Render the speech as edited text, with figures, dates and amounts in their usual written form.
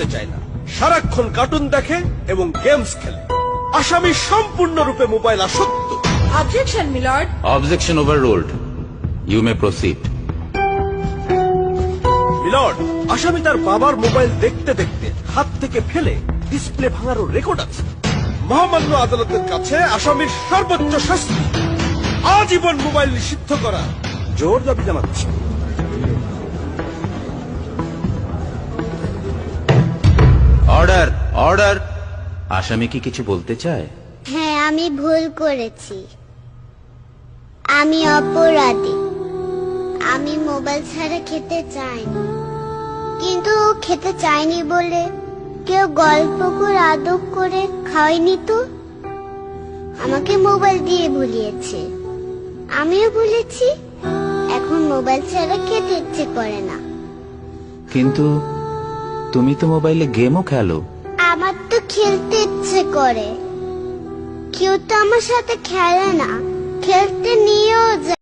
খেতে চায় না, সারাক্ষণ কার্টুন দেখে এবং গেমস খেলে। আসামি সম্পূর্ণরূপে মোবাইল আসক্ত। Objection, my lord. Objection overruled. You may proceed. Milord, আসামি তার বাবার মোবাইল দেখতে দেখতে হাত থেকে ফেলে ডিসপ্লে ভাঙারও রেকর্ড আছে। মহামান্য আদালতের কাছে আসামির সর্বোচ্চ শাস্তি আজীবন মোবাইল নিষিদ্ধ করা জোর দাবি জানাচ্ছে। Order, order. আসামি কি কিছু বলতে চায়? হ্যাঁ, আমি ভুল করেছি, আমি অপরাধী। আমি মোবাইল ছাড়া খেতে চাইনি, কিন্তু খেতে চাইনি বলে কেউ গল্প করে আদব করে খাওয়াইনি তো। আমাকে মোবাইল দিয়ে ভুলিয়েছে, আমিও ভুলেছি। এখন মোবাইল ছাড়া খেতে ইচ্ছে করে না। কিন্তু তুমি তো মোবাইলে গেমও খেলো। আমার তো খেলতে ইচ্ছে করে, কেউ তো আমার সাথে খেলে না, খেলতে নিয়েও যায়।